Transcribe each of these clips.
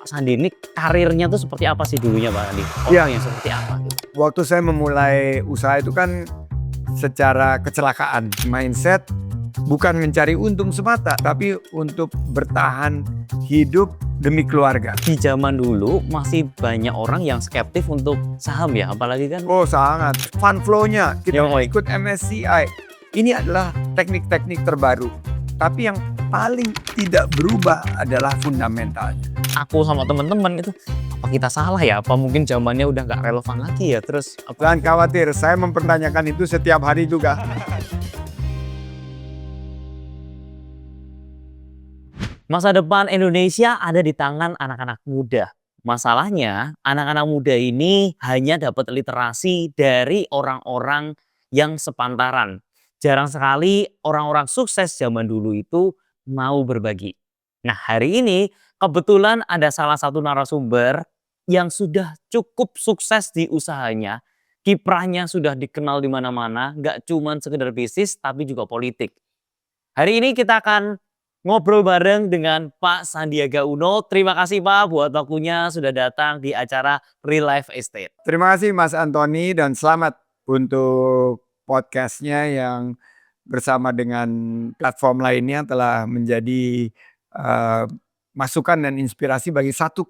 Sandi ini karirnya tuh seperti apa sih dulunya Pak Sandi? Iya. Orang yang seperti apa gitu? Waktu saya memulai usaha itu kan secara kecelakaan. Mindset bukan mencari untung semata, tapi untuk bertahan hidup demi keluarga. Di zaman dulu masih banyak orang yang skeptif untuk saham ya, apalagi kan Oh sangat. Fund flow-nya, kita Yang baik. ikut MSCI. Ini adalah teknik-teknik terbaru. Tapi yang paling tidak berubah adalah fundamentalnya. aku sama teman-teman itu apa kita salah ya? Apa mungkin zamannya udah nggak relevan lagi ya? Terus apa? Jangan khawatir, saya mempertanyakan itu setiap hari juga. Masa depan Indonesia ada di tangan anak-anak muda. Masalahnya, anak-anak muda ini hanya dapat literasi dari orang-orang yang sepantaran. Jarang sekali orang-orang sukses zaman dulu itu mau berbagi. Nah, hari ini kebetulan ada salah satu narasumber yang sudah cukup sukses di usahanya. Kiprahnya sudah dikenal di mana-mana, nggak cuma sekedar bisnis tapi juga politik. Hari ini kita akan ngobrol bareng dengan Pak Sandiaga Uno. Terima kasih Pak buat waktunya sudah datang di acara Real Life Estate. Terima kasih Mas Antoni dan selamat untuk podcastnya yang bersama dengan platform lainnya telah menjadi masukan dan inspirasi bagi 1,7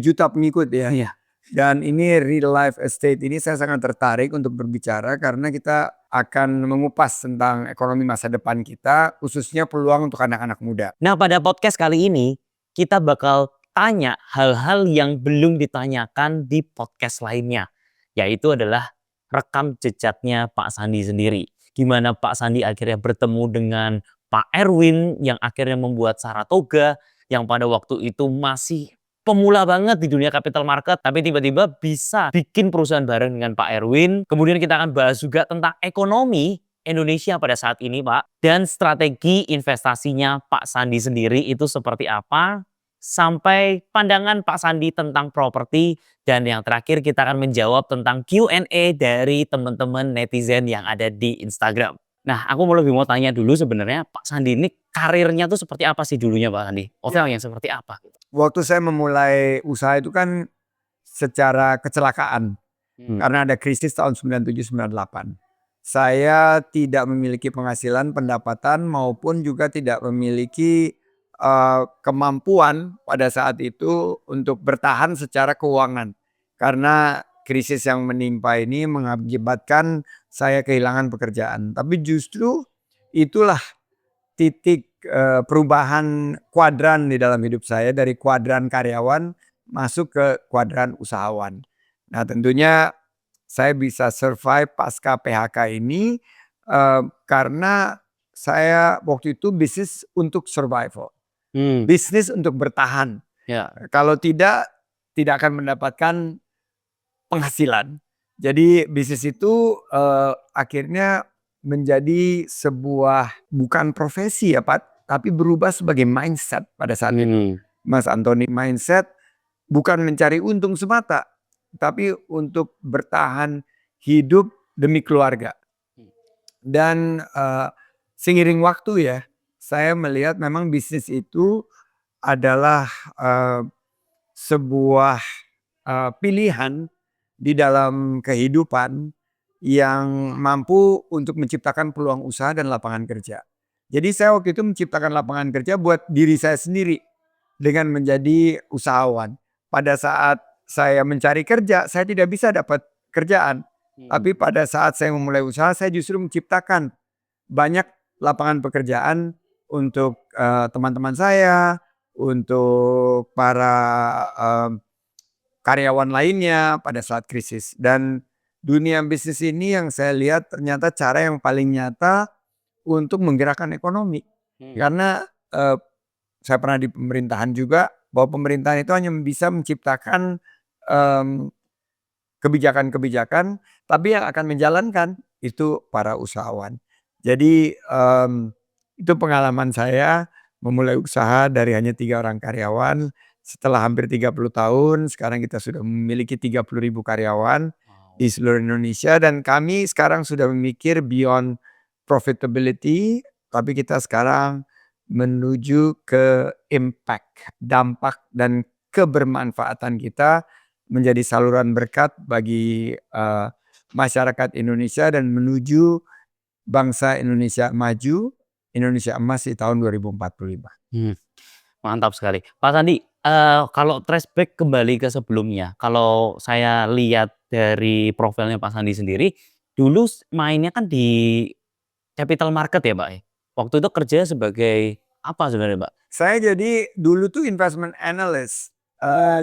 juta pengikut ya. Iya. Dan ini Real Life Estate ini saya sangat tertarik untuk berbicara karena kita akan mengupas tentang ekonomi masa depan kita, khususnya peluang untuk anak-anak muda. Nah, pada podcast kali ini kita bakal tanya hal-hal yang belum ditanyakan di podcast lainnya, yaitu adalah rekam jejaknya Pak Sandi sendiri. Gimana Pak Sandi akhirnya bertemu dengan Pak Erwin yang akhirnya membuat Saratoga yang pada waktu itu masih pemula banget di dunia capital market, tapi tiba-tiba bisa bikin perusahaan bareng dengan Pak Erwin. Kemudian kita akan bahas juga tentang ekonomi Indonesia pada saat ini Pak, dan strategi investasinya Pak Sandi sendiri itu seperti apa, sampai pandangan Pak Sandi tentang properti, dan yang terakhir kita akan menjawab tentang Q&A dari teman-teman netizen yang ada di Instagram. Nah, aku mau tanya dulu sebenarnya Pak Sandi ini karirnya tuh seperti apa sih dulunya Pak Sandi? Orang yang seperti apa? Waktu saya memulai usaha itu kan secara kecelakaan karena ada krisis tahun 97-98. Saya tidak memiliki penghasilan, pendapatan maupun juga tidak memiliki kemampuan pada saat itu untuk bertahan secara keuangan. Karena krisis yang menimpa ini mengakibatkan saya kehilangan pekerjaan. Tapi justru itulah titik perubahan kuadran di dalam hidup saya, dari kuadran karyawan masuk ke kuadran usahawan. Nah tentunya saya bisa survive pasca PHK ini karena saya waktu itu bisnis untuk survival. Bisnis untuk bertahan. Ya. Kalau tidak akan mendapatkan penghasilan. Jadi bisnis itu akhirnya menjadi sebuah bukan profesi ya Pak, tapi berubah sebagai mindset pada saat itu. Mas Antoni, mindset bukan mencari untung semata, tapi untuk bertahan hidup demi keluarga. Dan seiring waktu ya, saya melihat memang bisnis itu adalah sebuah pilihan di dalam kehidupan yang mampu untuk menciptakan peluang usaha dan lapangan kerja. Jadi saya waktu itu menciptakan lapangan kerja buat diri saya sendiri dengan menjadi usahawan. Pada saat saya mencari kerja, saya tidak bisa dapat kerjaan. Tapi pada saat saya memulai usaha, saya justru menciptakan banyak lapangan pekerjaan untuk teman-teman saya, untuk para karyawan lainnya pada saat krisis. Dan dunia bisnis ini yang saya lihat ternyata cara yang paling nyata untuk menggerakkan ekonomi. Karena saya pernah di pemerintahan juga, bahwa pemerintahan itu hanya bisa menciptakan kebijakan-kebijakan, tapi yang akan menjalankan itu para usahawan. Jadi itu pengalaman saya memulai usaha dari hanya 3 orang karyawan. Setelah hampir 30 tahun, sekarang kita sudah memiliki 30.000 karyawan di seluruh Indonesia. Dan kami sekarang sudah memikir beyond profitability, tapi kita sekarang menuju ke impact, dampak dan kebermanfaatan kita menjadi saluran berkat bagi masyarakat Indonesia dan menuju bangsa Indonesia maju, Indonesia emas di tahun 2045. Hmm, mantap sekali. Pak Sandi, kalau flashback kembali ke sebelumnya, kalau saya lihat dari profilnya Pak Sandi sendiri, dulu mainnya kan di capital market ya, Pak, ya? Waktu itu kerja sebagai apa sebenarnya, Pak? Saya jadi dulu tuh investment analyst.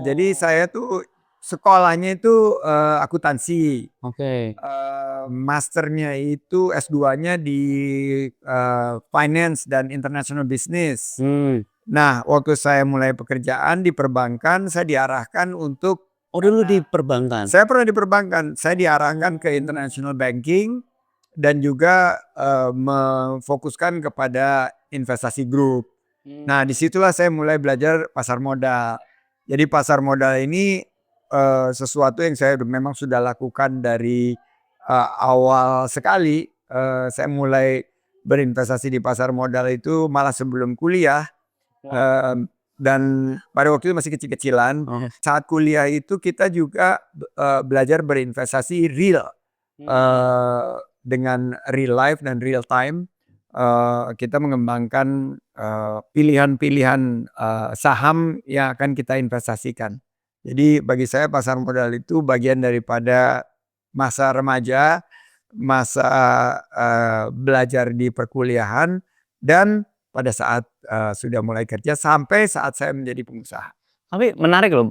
Jadi Oh. saya tuh sekolahnya itu akuntansi. Oke. Masternya itu S2-nya di finance dan international business. Hmm. Nah, waktu saya mulai pekerjaan di perbankan, saya diarahkan untuk Oh, dulu di perbankan? saya pernah di perbankan, saya diarahkan ke international banking dan juga memfokuskan kepada investasi grup. Nah, disitulah saya mulai belajar pasar modal. Jadi pasar modal ini sesuatu yang saya memang sudah lakukan dari awal sekali. Saya mulai berinvestasi di pasar modal itu malah sebelum kuliah. Wah. Dan pada waktu itu masih kecil-kecilan. Oh. Saat kuliah itu kita juga belajar berinvestasi real. Dengan real life dan real time. Kita mengembangkan pilihan-pilihan saham yang akan kita investasikan. Jadi bagi saya pasar modal itu bagian daripada masa remaja, masa belajar di perkuliahan, dan pada saat sudah mulai kerja sampai saat saya menjadi pengusaha. Tapi menarik loh,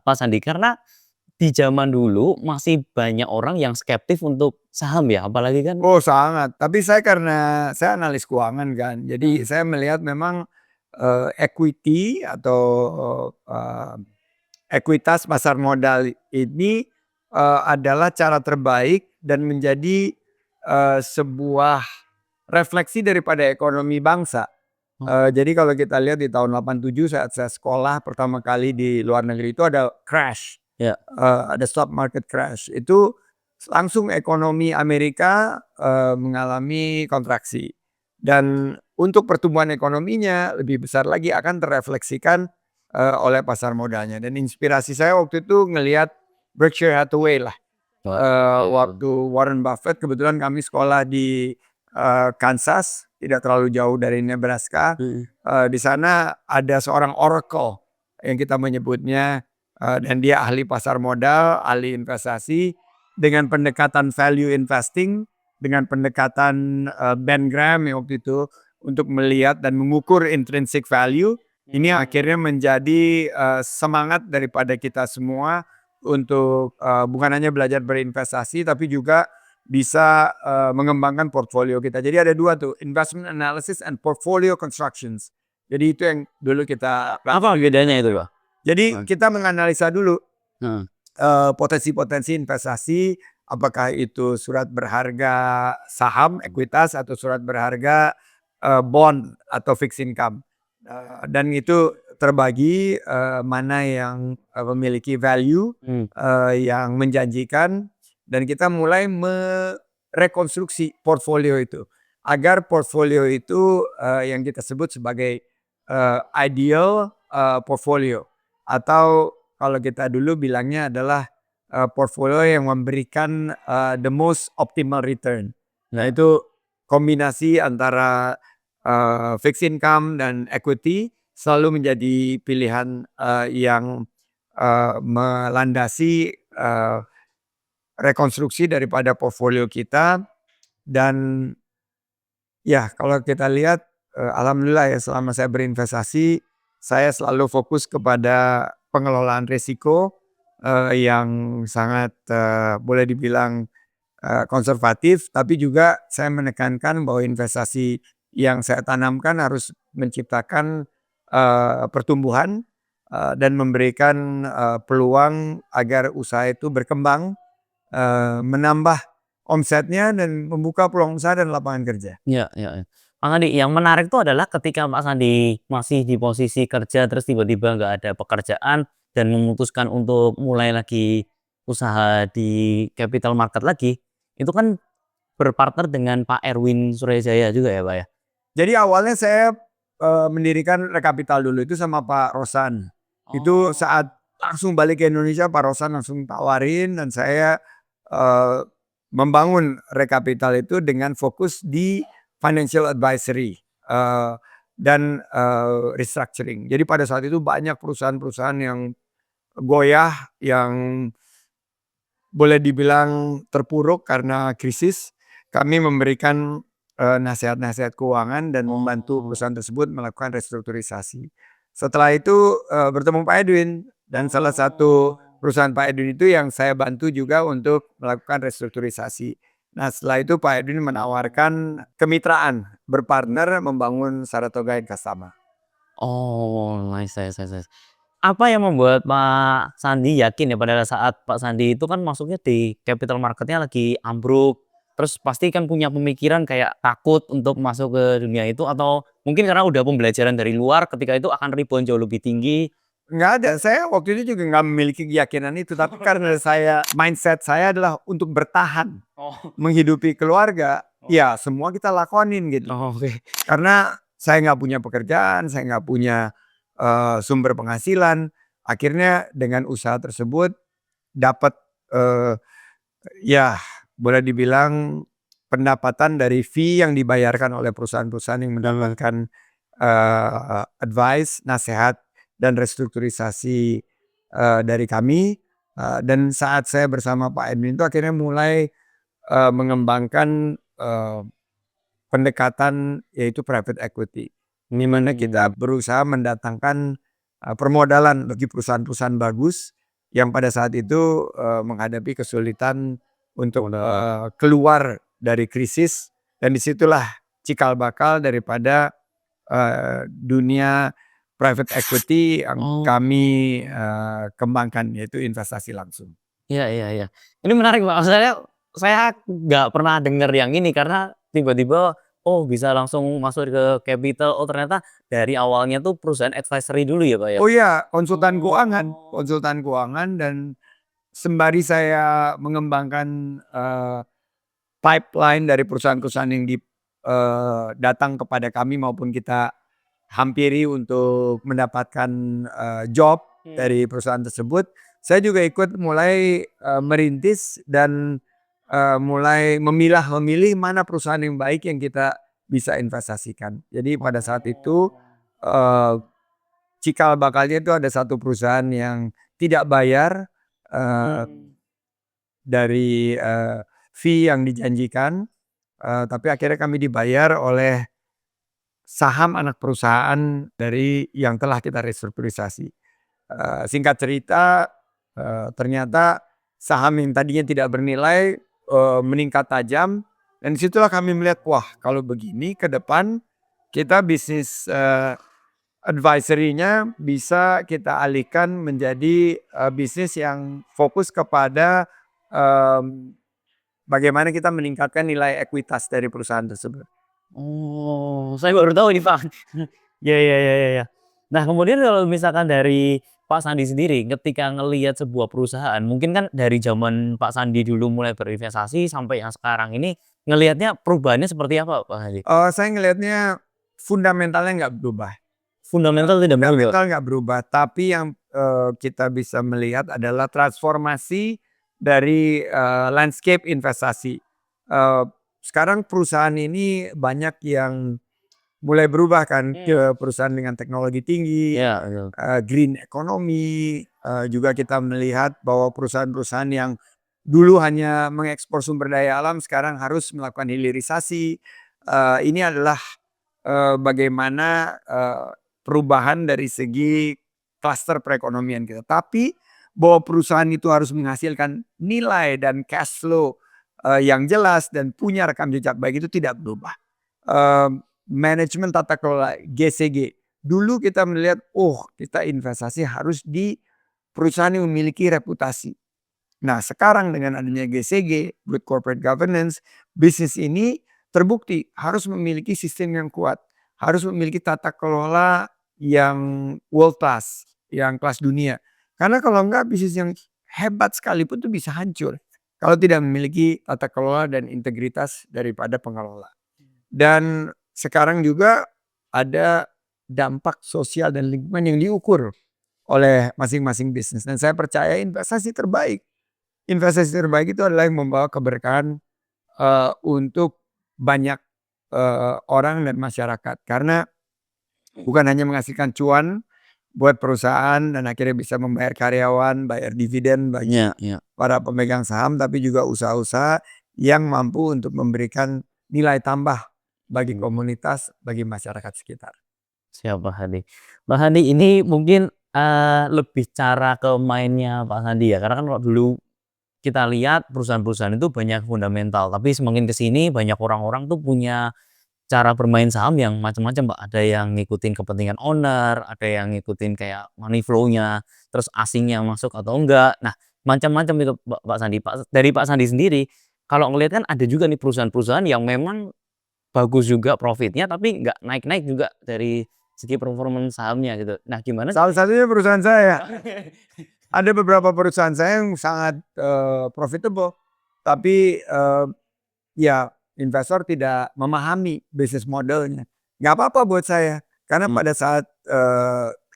Pak Sandi, karena di zaman dulu masih banyak orang yang skeptis untuk saham ya, apalagi kan. Oh sangat, tapi saya karena saya analis keuangan kan, jadi Mmm. saya melihat memang equity atau ekuitas pasar modal ini adalah cara terbaik dan menjadi sebuah refleksi daripada ekonomi bangsa. Oh. Jadi kalau kita lihat di tahun 87 saat saya sekolah pertama kali di luar negeri itu ada crash, Ya. ada stock market crash. Itu langsung ekonomi Amerika mengalami kontraksi. Dan untuk pertumbuhan ekonominya lebih besar lagi akan terefleksikan oleh pasar modalnya. Dan inspirasi saya waktu itu ngelihat Berkshire Hathaway lah. Wah. Waktu Warren Buffett, kebetulan kami sekolah di Kansas, tidak terlalu jauh dari Nebraska. Mhm. Di sana ada seorang oracle yang kita menyebutnya, dan dia ahli pasar modal, ahli investasi dengan pendekatan value investing, dengan pendekatan Ben Graham yang waktu itu untuk melihat dan mengukur intrinsic value. Ini akhirnya menjadi semangat daripada kita semua untuk bukan hanya belajar berinvestasi tapi juga bisa mengembangkan portfolio kita. Jadi ada dua tuh, investment analysis and portfolio constructions. Jadi itu yang dulu kita Apa bedanya itu, Pak? jadi kita menganalisa dulu Heeh. potensi-potensi investasi, apakah itu surat berharga saham, ekuitas, atau surat berharga bond atau fixed income. Dan itu terbagi mana yang memiliki value Mmm. yang menjanjikan, dan kita mulai merekonstruksi portfolio itu agar portfolio itu yang kita sebut sebagai ideal portfolio, atau kalau kita dulu bilangnya adalah portfolio yang memberikan the most optimal return. Nah itu kombinasi antara fixed income dan equity selalu menjadi pilihan yang melandasi rekonstruksi daripada portfolio kita. Dan ya kalau kita lihat alhamdulillah ya selama saya berinvestasi, saya selalu fokus kepada pengelolaan risiko yang sangat boleh dibilang konservatif, tapi juga saya menekankan bahwa investasi yang saya tanamkan harus menciptakan pertumbuhan dan memberikan peluang agar usaha itu berkembang, menambah omsetnya dan membuka peluang usaha dan lapangan kerja. Iya, iya, iya. Pak Sandi, yang menarik itu adalah ketika Pak Sandi masih di posisi kerja terus tiba-tiba nggak ada pekerjaan dan memutuskan untuk mulai lagi usaha di capital market lagi, itu kan berpartner dengan Pak Erwin Suryajaya juga ya, Pak, ya? Jadi awalnya saya mendirikan Rekapital dulu itu sama Pak Rosan. Itu Oh. saat langsung balik ke Indonesia, Pak Rosan langsung tawarin dan saya, eee, membangun Rekapital itu dengan fokus di financial advisory, dan, restructuring. Jadi pada saat itu banyak perusahaan-perusahaan yang goyah, yang boleh dibilang terpuruk karena krisis. Kami memberikan, nasihat-nasihat keuangan dan membantu Oh. perusahaan tersebut melakukan restrukturisasi. Setelah itu, bertemu Pak Edwin dan salah satu Oh. perusahaan Pak Edwin itu yang saya bantu juga untuk melakukan restrukturisasi. Nah, setelah itu Pak Edwin menawarkan kemitraan, berpartner membangun Saratoga Investama. Oh, nice nice nice nice. Apa yang membuat Pak Sandi yakin ya pada saat Pak Sandi itu kan masuknya di capital market-nya lagi ambruk, terus pasti kan punya pemikiran kayak takut untuk masuk ke dunia itu atau mungkin karena udah pembelajaran dari luar ketika itu akan rebound jauh lebih tinggi? Nggak ada, saya waktu itu juga nggak memiliki keyakinan itu, tapi karena mindset saya adalah untuk bertahan, Oh. menghidupi keluarga, Oh. ya semua kita lakonin gitu. Oh, oke. Karena saya nggak punya pekerjaan, saya nggak punya, sumber penghasilan, akhirnya dengan usaha tersebut dapat, eee, ya boleh dibilang pendapatan dari fee yang dibayarkan oleh perusahaan-perusahaan yang mendapatkan, advice, nasihat, dan restrukturisasi, dari kami, dan saat saya bersama Pak Edwin itu akhirnya mulai, mengembangkan, pendekatan yaitu private equity. Di mana kita Mmm. berusaha mendatangkan, permodalan bagi perusahaan-perusahaan bagus yang pada saat itu, menghadapi kesulitan untuk, Modal. keluar dari krisis dan disitulah cikal bakal daripada, dunia private equity yang Oh. kami, kembangkan yaitu investasi langsung. Iya iya iya. Ini menarik, Pak, maksudnya saya nggak pernah denger yang ini karena tiba-tiba, oh bisa langsung masuk ke capital, oh ternyata dari awalnya tuh perusahaan advisory dulu ya, Pak, ya? Oh iya, Oh. konsultan keuangan dan sembari saya mengembangkan, pipeline dari perusahaan-perusahaan yang datang kepada kami maupun kita hampiri untuk mendapatkan, job Hmm. dari perusahaan tersebut, saya juga ikut mulai, merintis dan, mulai memilih mana perusahaan yang baik yang kita bisa investasikan. Jadi pada saat itu, Oh. eee, cikal bakalnya itu ada satu perusahaan yang tidak bayar, eee, Mmm. dari, fee yang dijanjikan, tapi akhirnya kami dibayar oleh saham anak perusahaan dari yang telah kita restrukturisasi. Singkat cerita, ternyata saham yang tadinya tidak bernilai, meningkat tajam dan disitulah kami melihat, wah kalau begini ke depan kita bisnis, advisory-nya bisa kita alihkan menjadi, bisnis yang fokus kepada, bagaimana kita meningkatkan nilai ekuitas dari perusahaan tersebut. Oh, saya baru tahu ini, Pak. Ya ya ya ya ya. Nah, kemudian kalau misalkan dari Pak Sandi sendiri ketika ngelihat sebuah perusahaan, mungkin kan dari zaman Pak Sandi dulu mulai berinvestasi sampai yang sekarang ini, ngelihatnya perubahannya seperti apa, Pak Sandi? Saya ngelihatnya fundamentalnya nggak berubah. Fundamental tidak berubah? Fundamental nggak berubah, tapi yang, kita bisa melihat adalah transformasi dari, landscape investasi. Eee, Sekarang perusahaan ini banyak yang mulai berubah kan Mmm. ke perusahaan dengan teknologi tinggi, Iya, betul. green economy, juga kita melihat bahwa perusahaan-perusahaan yang dulu hanya mengekspor sumber daya alam sekarang harus melakukan hilirisasi. Ini adalah, bagaimana, perubahan dari segi klaster perekonomian kita. Tapi bahwa perusahaan itu harus menghasilkan nilai dan cash flow, yang jelas dan punya rekam jejak baik itu tidak berubah. Manajemen tata kelola GCG. Dulu kita melihat, oh kita investasi harus di perusahaan yang memiliki reputasi. Nah sekarang dengan adanya GCG, Good Corporate Governance, bisnis ini terbukti harus memiliki sistem yang kuat. Harus memiliki tata kelola yang world class, yang kelas dunia. Karena kalau enggak bisnis yang hebat sekalipun itu bisa hancur. Kalau tidak memiliki tata kelola dan integritas daripada pengelola. Dan sekarang juga ada dampak sosial dan lingkungan yang diukur oleh masing-masing bisnis. Dan saya percaya investasi terbaik itu adalah yang membawa keberkahan untuk banyak orang dan masyarakat. Karena bukan hanya menghasilkan cuan buat perusahaan dan akhirnya bisa membayar karyawan, bayar dividen bagi Iya, iya. para pemegang saham, tapi juga usaha-usaha yang mampu untuk memberikan nilai tambah bagi komunitas, bagi masyarakat sekitar. Siap Pak Hadi. Pak Hadi ini mungkin, lebih cara ke mainnya Pak Sandi ya, karena kan kalau dulu kita lihat perusahaan-perusahaan itu banyak fundamental, tapi semakin ke sini banyak orang-orang tuh punya cara bermain saham yang macam-macam Pak. Ada yang ngikutin kepentingan owner, ada yang ngikutin kayak money flow-nya, terus asingnya masuk atau enggak. Nah, macam-macam itu Pak Sandi. Dari Pak Sandi sendiri, kalau ngelihat kan ada juga nih perusahaan-perusahaan yang memang bagus juga profitnya, tapi nggak naik-naik juga dari segi performance sahamnya gitu. Nah, gimana Salah satunya perusahaan saya. Ada beberapa perusahaan saya yang sangat profitable, tapi ya investor tidak memahami bisnis modelnya. Nggak apa-apa buat saya, karena Mmm, pada saat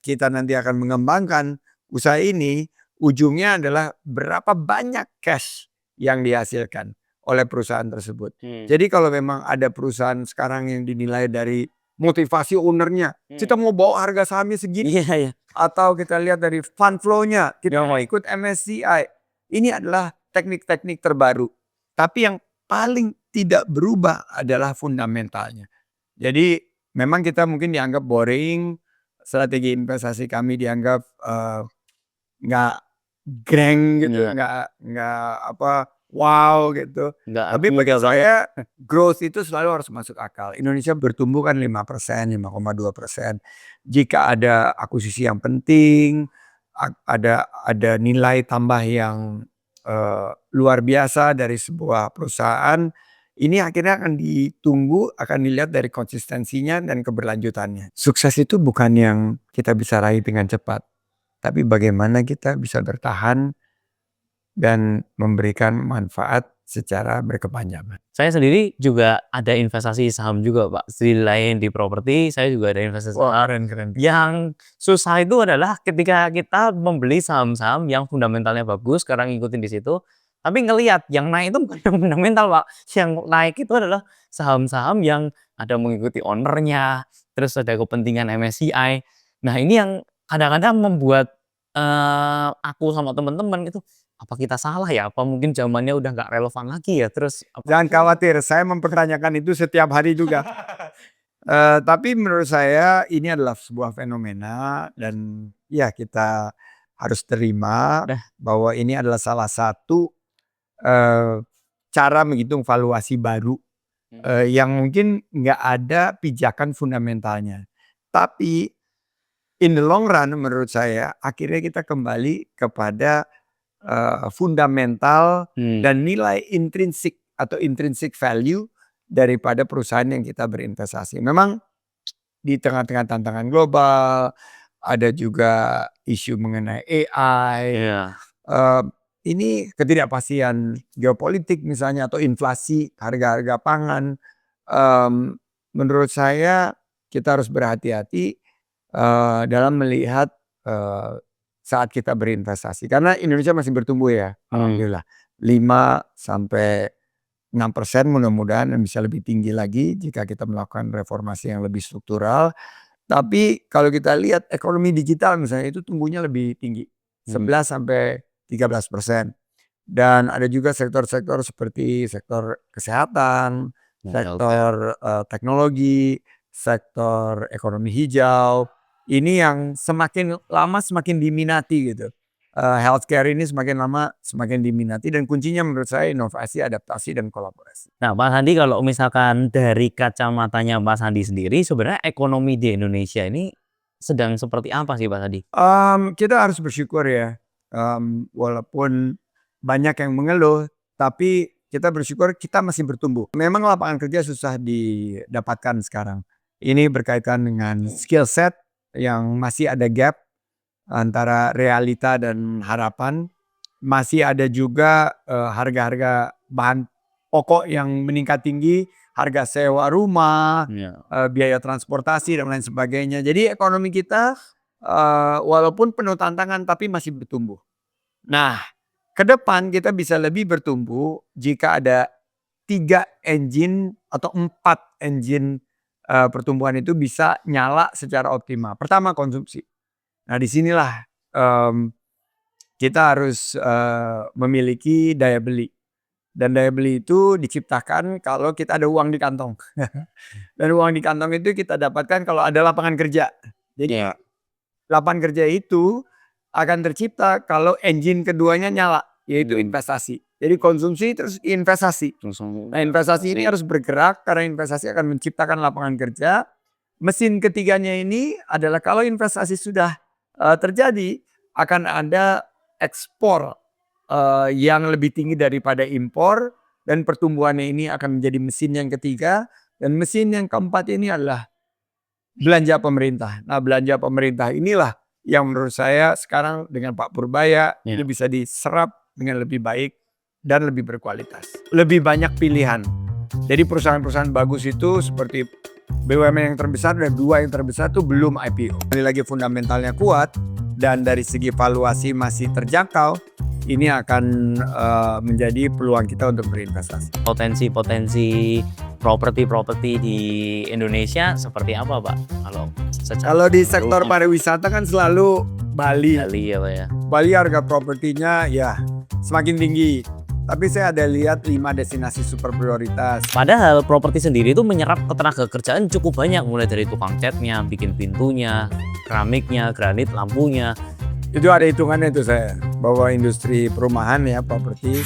kita nanti akan mengembangkan usaha ini, ujungnya adalah berapa banyak cash yang dihasilkan oleh perusahaan tersebut. mhm, Jadi kalau memang ada perusahaan sekarang yang dinilai dari motivasi ownernya, kita mhm. mau bawa harga sahamnya segini, Iya, iya. atau kita lihat dari fund flow-nya, kita mau Yoi. ikut MSCI. Ini adalah teknik-teknik terbaru. Tapi yang paling tidak berubah adalah fundamentalnya. Jadi memang kita mungkin dianggap boring, strategi investasi kami dianggap nggak greng gitu, Iya, nggak apa, wow gitu. nggak Tapi bagi akuntabel. saya growth itu selalu harus masuk akal. Indonesia bertumbuh kan 5%, 5,2%. Jika ada akuisisi yang penting, ada nilai tambah yang luar biasa dari sebuah perusahaan, ini akhirnya akan ditunggu, akan dilihat dari konsistensinya dan keberlanjutannya. Sukses itu bukan yang kita bisa raih dengan cepat, tapi bagaimana kita bisa bertahan dan memberikan manfaat secara berkepanjangan. Saya sendiri juga ada investasi saham juga, Pak. Di lain di properti, saya juga ada investasi Wah, saham. keren keren. Yang susah itu adalah ketika kita membeli saham-saham yang fundamentalnya bagus, sekarang ngikutin di situ, tapi ngelihat yang naik itu bukan yang fundamental, Pak. Yang naik itu adalah saham-saham yang ada mengikuti owner-nya, terus ada kepentingan MSCI. Nah, ini yang kadang-kadang membuat, aku sama teman-teman itu, apa kita salah ya? Apa mungkin zamannya udah nggak relevan lagi ya? Terus apa Jangan khawatir, saya mempertanyakan itu setiap hari juga. Tapi menurut saya ini adalah sebuah fenomena dan ya kita harus terima Nah, bahwa ini adalah salah satu eee, cara menghitung valuasi baru, mhm, yang mungkin nggak ada pijakan fundamentalnya. Tapi in the long run menurut saya akhirnya kita kembali kepada fundamental mmm, dan nilai intrinsik atau intrinsic value daripada perusahaan yang kita berinvestasi. Memang di tengah-tengah tantangan global, ada juga isu mengenai AI, iya, eee, ini ketidakpastian geopolitik misalnya atau inflasi harga-harga pangan, mmm, menurut saya kita harus berhati-hati, dalam melihat, saat kita berinvestasi. Karena Indonesia masih bertumbuh ya, mmm, alhamdulillah. 5 sampai 6% mudah-mudahan dan bisa lebih tinggi lagi jika kita melakukan reformasi yang lebih struktural. Tapi kalau kita lihat ekonomi digital misalnya itu tumbuhnya lebih tinggi, mhm, 11 sampai 13%. Dan ada juga sektor-sektor seperti sektor kesehatan, ya healthcare, sektor, teknologi, sektor ekonomi hijau. Ini yang semakin lama semakin diminati gitu. Healthcare ini semakin lama semakin diminati dan kuncinya menurut saya inovasi, adaptasi, dan kolaborasi. nah, Pak Sandi kalau misalkan dari kacamatanya Pak Sandi sendiri, sebenarnya ekonomi di Indonesia ini sedang seperti apa sih Pak Sandi? Kita harus bersyukur ya, walaupun banyak yang mengeluh, tapi kita bersyukur kita masih bertumbuh. Memang lapangan kerja susah didapatkan sekarang. Ini berkaitan dengan skill set yang masih ada gap antara realita dan harapan. Masih ada juga, harga-harga bahan pokok yang meningkat tinggi, harga sewa rumah, Iya, biaya transportasi dan lain sebagainya. Jadi ekonomi kita walaupun penuh tantangan tapi masih bertumbuh. Nah, ke depan kita bisa lebih bertumbuh jika ada 3 engine atau 4 engine pertumbuhan itu bisa nyala secara optimal. Pertama konsumsi. Nah disinilah kita harus memiliki daya beli. Dan daya beli itu diciptakan kalau kita ada uang di kantong. Dan uang di kantong itu kita dapatkan kalau ada lapangan kerja. Jadi lapangan kerja itu akan tercipta kalau engine keduanya nyala, yaitu investasi. Jadi konsumsi terus investasi. Nah investasi ini harus bergerak karena investasi akan menciptakan lapangan kerja. Mesin ketiganya ini adalah kalau investasi sudah terjadi, akan ada ekspor yang lebih tinggi daripada impor, dan pertumbuhannya ini akan menjadi mesin yang ketiga. Dan mesin yang keempat ini adalah belanja pemerintah. Nah belanja pemerintah inilah yang menurut saya sekarang dengan Pak Purbaya ini bisa diserap dengan lebih baik dan lebih berkualitas. Lebih banyak pilihan. Jadi perusahaan-perusahaan bagus itu seperti BUMN yang terbesar dan 2 yang terbesar itu belum IPO. Ini lagi fundamentalnya kuat dan dari segi valuasi masih terjangkau. Ini akan menjadi peluang kita untuk berinvestasi. Potensi properti di Indonesia seperti apa Pak? Kalau di sektor pariwisata kan selalu Bali. Bali ya Pak ya. Bali harga propertinya ya semakin tinggi. Tapi saya ada lihat 5 destinasi super prioritas. Padahal properti sendiri itu menyerap ketenaga kerjaan cukup banyak. Mulai dari tukang catnya, bikin pintunya, keramiknya, granit, lampunya. Itu ada hitungannya itu saya. Bahwa industri perumahan ya properti